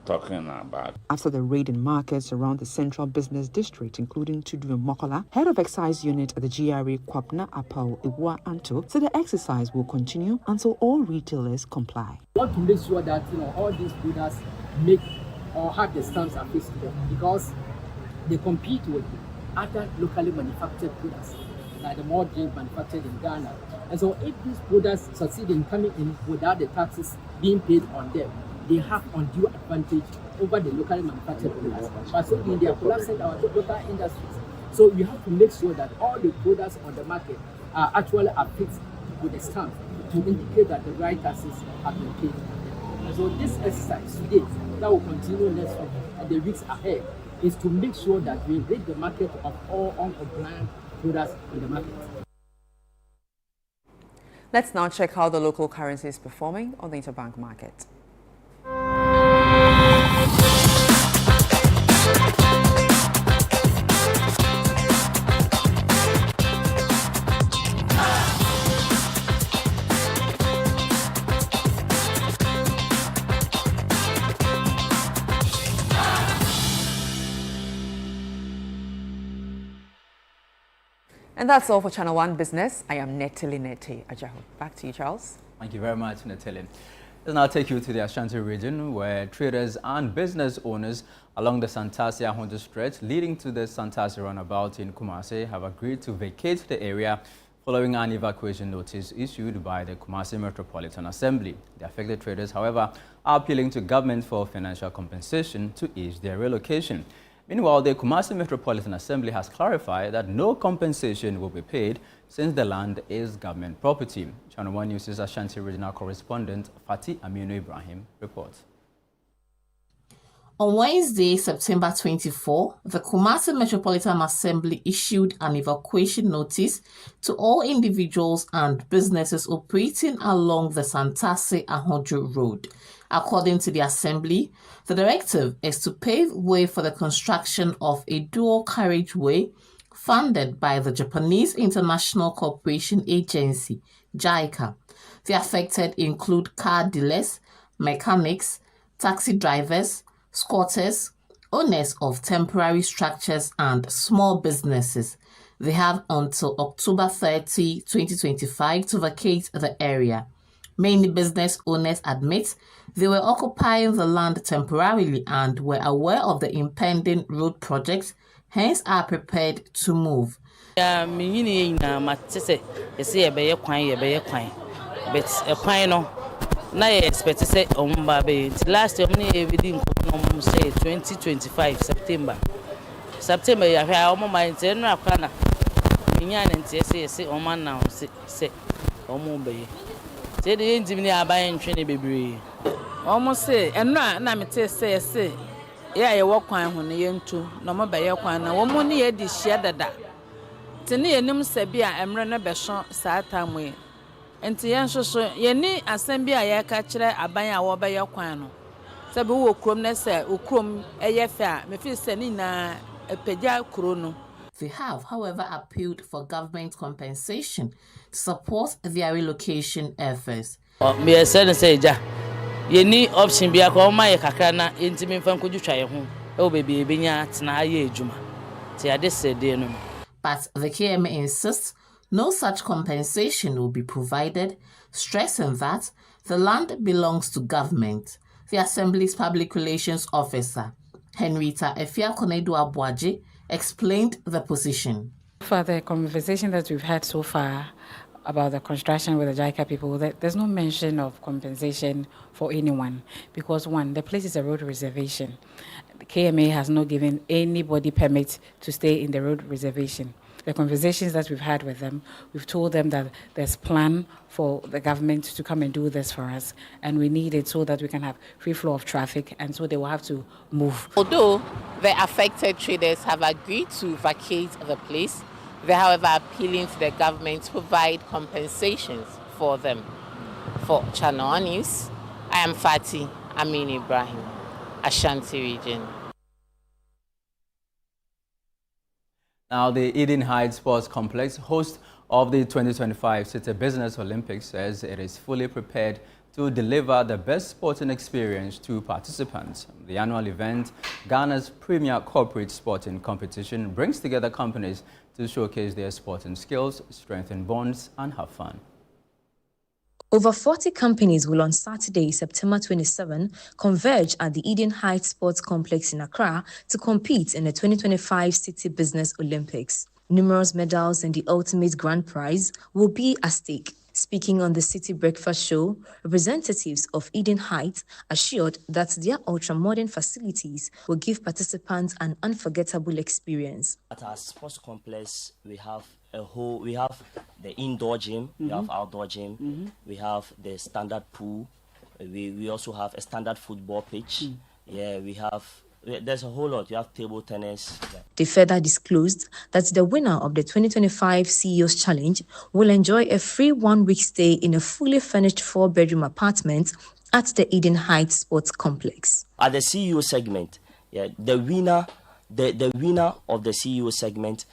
talking about. After the raid in markets around the Central Business District, including Tudu and Mokola, head of excise unit at the GRA, Kwapna Apau Iwa Anto, said the exercise will continue until all retailers comply. We want to make sure that all these products make or have the stamps affixed to them, because they compete with other locally manufactured products, like the malt drink manufactured in Ghana. And so if these products succeed in coming in without the taxes being paid on them, they have undue advantage over the locally manufactured products. But so they are collapsing our local industries. So we have to make sure that all the products on the market are actually affixed with the stamp to indicate that the right taxes have been paid. And so this exercise today, that will continue next week and the weeks ahead, is to make sure that we rid the market of all uncompliant products in the market. Let's now check how the local currency is performing on the interbank market. And that's all for Channel 1 Business. I am Netili Nete Ajahu. Back to you, Charles. Thank you very much, Netili. Let's now take you to the Ashanti region, where traders and business owners along the Santasi-Ahonjo stretch leading to the Santasi runabout in Kumasi have agreed to vacate the area following an evacuation notice issued by the Kumasi Metropolitan Assembly. The affected traders, however, are appealing to government for financial compensation to ease their relocation. Meanwhile, the Kumasi Metropolitan Assembly has clarified that no compensation will be paid since the land is government property. Channel 1 News' Ashanti regional correspondent Fatih Aminu Ibrahim reports. On Wednesday, September 24, the Kumasi Metropolitan Assembly issued an evacuation notice to all individuals and businesses operating along the Santase-Ahojo Road. According to the Assembly, the directive is to pave way for the construction of a dual carriageway funded by the Japanese International Cooperation Agency, JICA. The affected include car dealers, mechanics, taxi drivers, squatters, owners of temporary structures and small businesses. They have until October 30, 2025 to vacate the area. Many business owners admit they were occupying the land temporarily and were aware of the impending road project, hence are prepared to move. Na expect say last year say 2025 September ya hwa omo mind no akwa na nya na ntie say omo now say omo be say the ndim ni aban ntwe ne bebre omo say eno na mete say ya ye wokwan ho ne yentu na omo be ye kwan na omo ne ye di hia dada te ne yenim se bia emre no be so saa tamu enti yen so yeni asem bia ye ka kire aban a wo be ye kwan no se be wo krom na se okrom eye fe a me fi se ni na epegya kro no. They have, however, appealed for government compensation to support their relocation efforts. Me say ja yeni option bia ko ma ye kakra na enti me fan kodutwa ye ho e wo bebi ebenya tena aye ejuma ti ade se de no. But the KMA insists no such compensation will be provided, stressing that the land belongs to government. The Assembly's Public Relations Officer, Henrietta Efia-Konedu-Abuaji, explained the position. For the conversation that we've had so far about the construction with the JICA people, there's no mention of compensation for anyone because, one, the place is a road reservation. The KMA has not given anybody permit to stay in the road reservation. The conversations that we've had with them, we've told them that there's plan for the government to come and do this for us, and we need it so that we can have free flow of traffic, and so they will have to move. Although the affected traders have agreed to vacate the place, they're however appealing to the government to provide compensations for them. For Channel News, I am Fatih Aminu Ibrahim, Ashanti region. Now, the Eden Heights Sports Complex, host of the 2025 City Business Olympics, says it is fully prepared to deliver the best sporting experience to participants. The annual event, Ghana's premier corporate sporting competition, brings together companies to showcase their sporting skills, strengthen bonds, and have fun. Over 40 companies will on Saturday, September 27, converge at the Eden Heights Sports Complex in Accra to compete in the 2025 City Business Olympics. Numerous medals and the ultimate grand prize will be at stake. Speaking on the City Breakfast Show, representatives of Eden Heights assured that their ultra-modern facilities will give participants an unforgettable experience. At our sports complex, we have the indoor gym, we have outdoor gym, we have the standard pool, we also have a standard football pitch. Yeah, there's a whole lot. You have table tennis. Yeah. They further disclosed that the winner of the 2025 CEO's Challenge will enjoy a free 1-week stay in a fully furnished 4-bedroom apartment at the Eden Heights Sports Complex. At the CEO segment, the winner of the CEO segment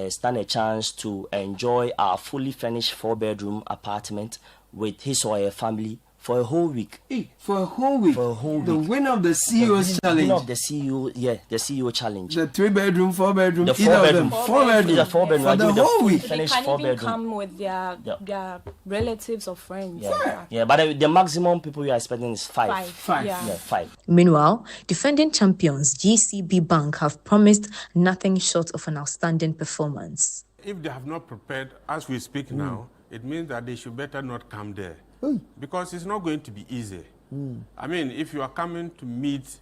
stand a chance to enjoy our fully furnished 4-bedroom apartment with his or her family for a whole week. For a whole week? For a whole week. The winner of the CEO's Challenge? The winner of the CEO, the CEO Challenge. The 3-bedroom, 4-bedroom, the 4-bedroom. 4-bedroom. The 4-bedroom. For the whole week. They can even come with their relatives or friends. Yeah, but the maximum people we are expecting is 5. 5. Yeah, 5. Meanwhile, defending champions GCB Bank have promised nothing short of an outstanding performance. if they have not prepared, as we speak now, it means that they should better not come there. Because it's not going to be easy. I mean, if you are coming to meet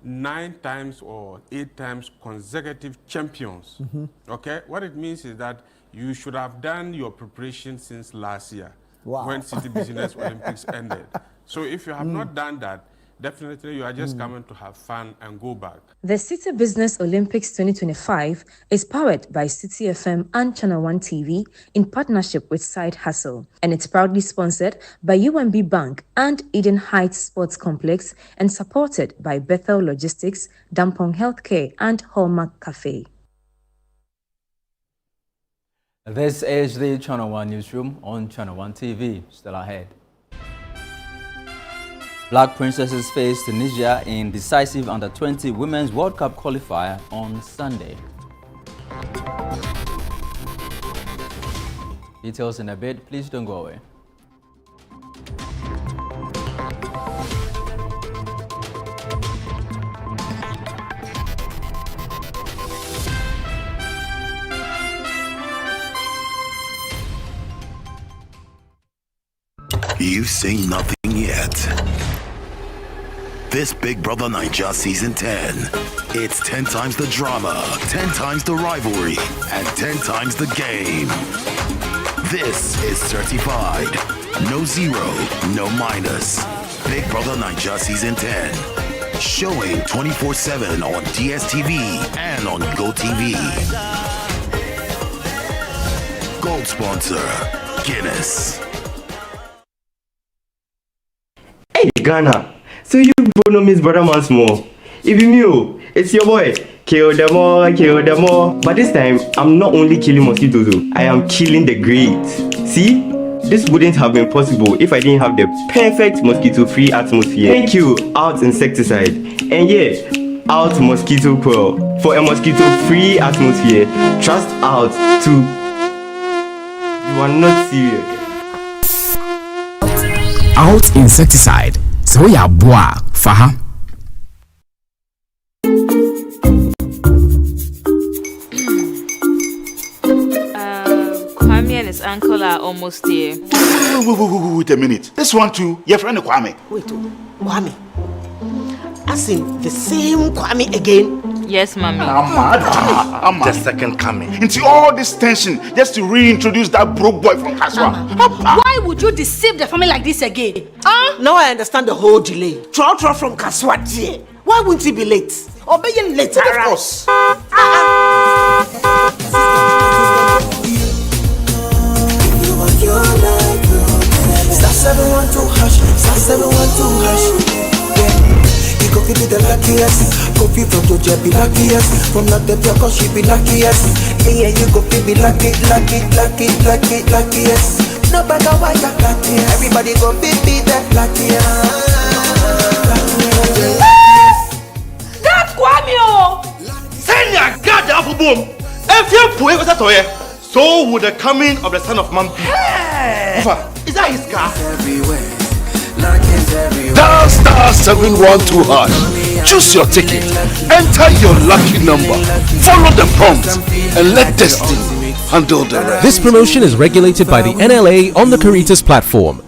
9 times or 8 times consecutive champions, okay, what it means is that you should have done your preparation since last year when City Business Olympics ended. So if you have not done that, definitely you are just coming to have fun and go back. The City Business Olympics 2025 is powered by City FM and Channel 1 TV in partnership with Side Hustle, and it's proudly sponsored by UMB Bank and Eden Heights Sports Complex and supported by Bethel Logistics, Dampong Healthcare and Hallmark Cafe. This is the Channel 1 Newsroom on Channel 1 TV. Still ahead. Black Princesses face Tunisia in decisive Under-20 Women's World Cup qualifier on Sunday. Details in a bit. Please don't go away. You've seen nothing yet. This Big Brother Naija Season 10. It's 10 times the drama, 10 times the rivalry, and 10 times the game. This is certified. No zero, no minus. Big Brother Naija Season 10. Showing 24/7 on DSTV and on GoTV. Gold sponsor, Guinness. Hey Ghana, so you bono miss brother once more. If you it's your boy. Kill them all. But this time, I'm not only killing mosquitoes, I am killing the great. See? This wouldn't have been possible if I didn't have the perfect mosquito-free atmosphere. Thank you, Out Insecticide. And yeah, Out Mosquito Coil. For a mosquito-free atmosphere, trust Out to... You are not serious. Out Insecticide. So ya boa, faha. Kwame and his uncle are almost here. Wait a minute. This one too, your friend Kwame. Wait, Kwame. As in the same Kwame again? Yes, mommy. I'm the second coming. Into all this tension just to reintroduce that broke boy from Kaswa. Why would you deceive the family like this again? Now I understand the whole delay. Troll from Kaswa dear. Why wouldn't he be late? Or be late? Of course. Star 712 hash, star 712 hash. You go be the luckiest. Coffee from Georgia be luckiest. From not the cause she be luckiest. Yeah, you go be luckiest. No matter why you're luckiest. Everybody go be the luckiest. That's Kwame! Send your God up boom. If you put it toy, so would the coming of the son of man be. Hey! Is that his car? Everywhere. Dial star 712 hash. Choose your ticket. Enter your lucky number. Follow the prompts and let destiny handle the rest. This promotion is regulated by the NLA on the Caritas platform.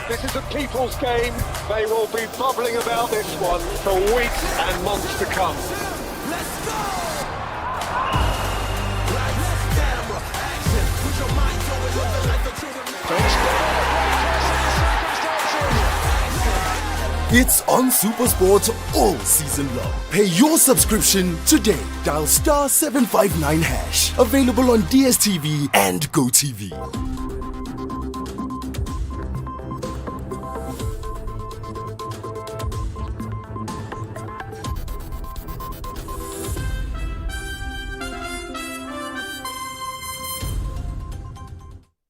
This is a people's game. They will be bubbling about this one for weeks and months to come. Let's go! It's on SuperSport all season long. Pay your subscription today. Dial star 759 hash. Available on DSTV and GoTV.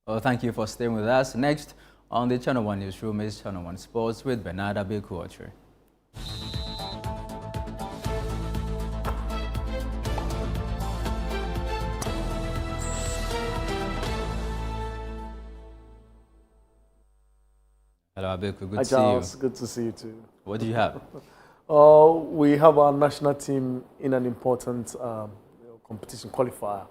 Well, thank you for staying with us. Next on the Channel 1 Newsroom is Channel 1 Sports with Bernard Abekuotre. Hello, Abeku. Good to see you. Good to see you too. What do you have? We have our national team in an important competition qualifier.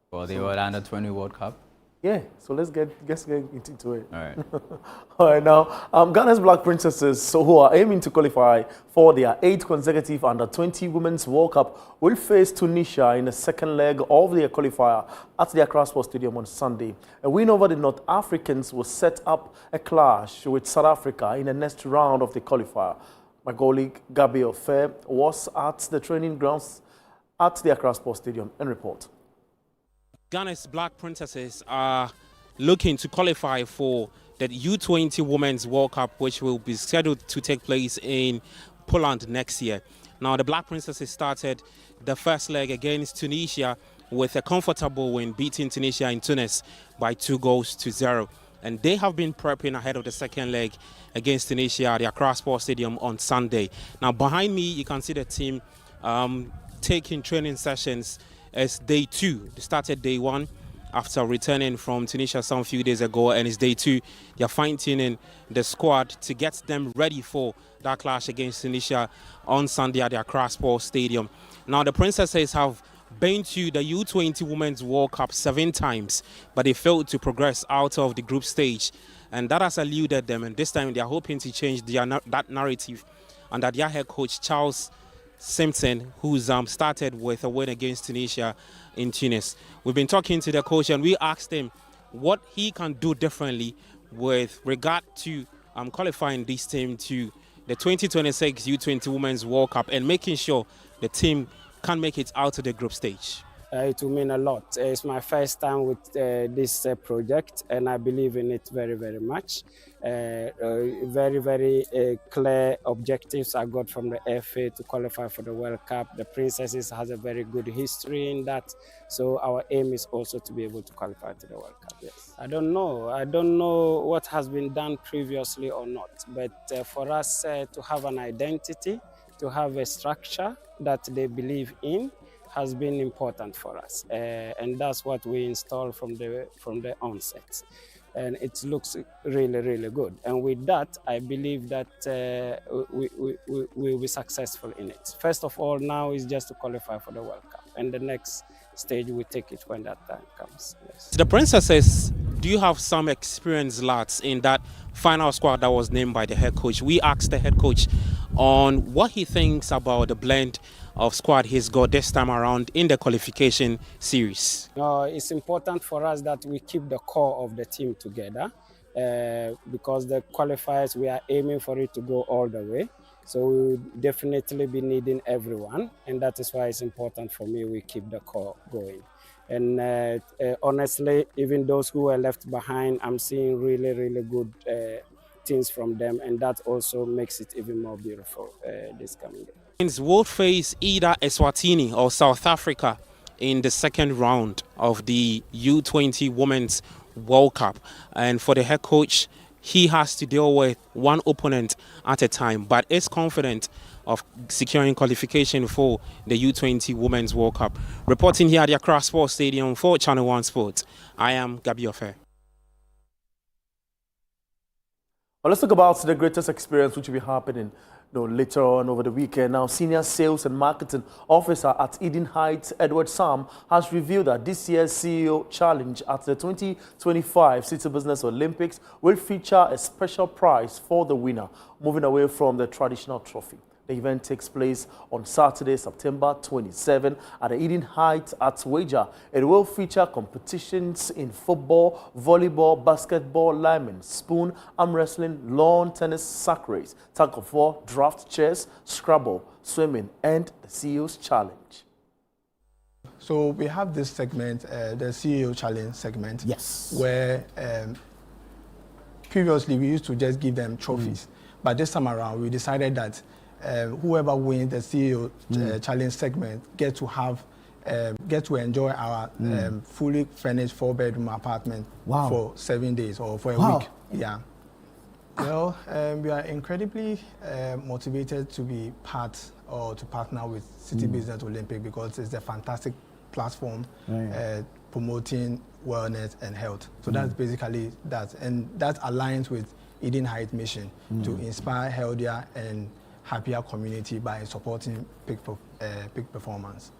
For the Under 20 World Cup? Yeah, so let's get into it. All right. All right, now, Ghana's Black Princesses, who are aiming to qualify for their 8th consecutive Under 20 Women's World Cup, will face Tunisia in the second leg of their qualifier at the Accra Sports Stadium on Sunday. A win over the North Africans will set up a clash with South Africa in the next round of the qualifier. My colleague Gabriel Fair was at the training grounds at the Accra Sports Stadium and report. Ghana's Black Princesses are looking to qualify for the U20 Women's World Cup, which will be scheduled to take place in Poland next year. Now, the Black Princesses started the first leg against Tunisia with a comfortable win, beating Tunisia in Tunis by 2-0. And they have been prepping ahead of the second leg against Tunisia at the Accra Sports Stadium on Sunday. Now, behind me, you can see the team taking training sessions as day 2. They started day 1 after returning from Tunisia some few days ago, and it's day 2. They're fine-tuning the squad to get them ready for that clash against Tunisia on Sunday at the Accra Sports Stadium. Now, the Princesses have been to the U20 Women's World Cup 7 times, but they failed to progress out of the group stage, and that has eluded them. And this time, they are hoping to change that narrative under their head coach, Charles Simpson, who's started with a win against Tunisia in Tunis. We've been talking to the coach and we asked him what he can do differently with regard to qualifying this team to the 2026 U20 Women's World Cup and making sure the team can make it out to the group stage. It will mean a lot. It's my first time with this project, and I believe in it very, very much. Very, very clear objectives I got from the FA to qualify for the World Cup. The Princesses has a very good history in that, so our aim is also to be able to qualify to the World Cup. Yes. I don't know what has been done previously or not, but for us to have an identity, to have a structure that they believe in, has been important for us, and that's what we installed from the onset, and it looks really, really good. And with that, I believe that we will be successful in it. First of all, now is just to qualify for the World Cup, and the next stage we take it when that time comes. Yes. The Princesses, do you have some experienced lads in that final squad that was named by the head coach? We asked the head coach on what he thinks about the blend of squad he's got this time around in the qualification series. It's important for us that we keep the core of the team together because the qualifiers, we are aiming for it to go all the way. So we'll definitely be needing everyone, and that is why it's important for me we keep the core going. And honestly, even those who were left behind, I'm seeing really, really good things from them, and that also makes it even more beautiful this coming day. Will face either Eswatini or South Africa in the second round of the U20 Women's World Cup. And for the head coach, he has to deal with one opponent at a time, but is confident of securing qualification for the U20 Women's World Cup. Reporting here at the Accra Sports Stadium for Channel 1 Sports, I am Gabi Ofe. Well, let's talk about the greatest experience which will be happening later on over the weekend. Now, Senior Sales and Marketing Officer at Eden Heights, Edward Sam, has revealed that this year's CEO Challenge at the 2025 City Business Olympics will feature a special prize for the winner, moving away from the traditional trophy. The event takes place on Saturday, September 27 at the Eden Heights at Wager. It will feature competitions in football, volleyball, basketball, lineman, spoon, arm wrestling, lawn tennis, sack race, tug of war, draft chess, Scrabble, swimming, and the CEO's Challenge. So we have this segment, the CEO Challenge segment, yes, where previously we used to just give them trophies, but this time around we decided that whoever wins the CEO Challenge segment get to enjoy our fully furnished 4-bedroom apartment for 7 days or for a week. Yeah. Well, we are incredibly motivated to be part or to partner with City Business Olympic because it's a fantastic platform promoting wellness and health. So that's basically that, and that aligns with Eden Heights mission to inspire healthier and happier community by supporting peak performance.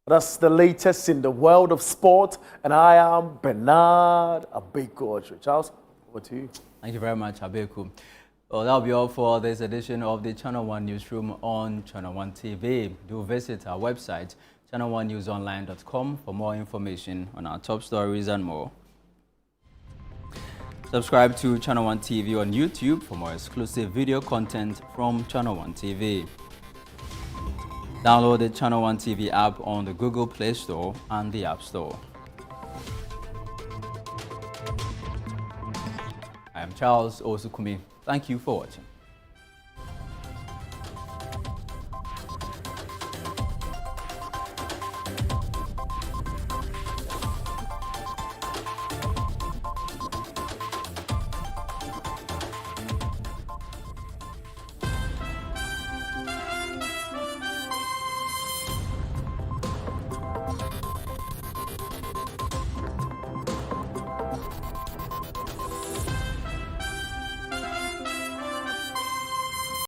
That's the latest in the world of sport, and I am Bernard Abeku. Charles, over to you. Thank you very much, Abeku. Well, that'll be all for this edition of the Channel One Newsroom on Channel One TV. Do visit our website, channel1newsonline.com, for more information on our top stories and more. Subscribe to Channel One TV on YouTube for more exclusive video content from Channel One TV. Download the Channel One TV app on the Google Play Store and the App Store. I am Charles Osukumi. Thank you for watching.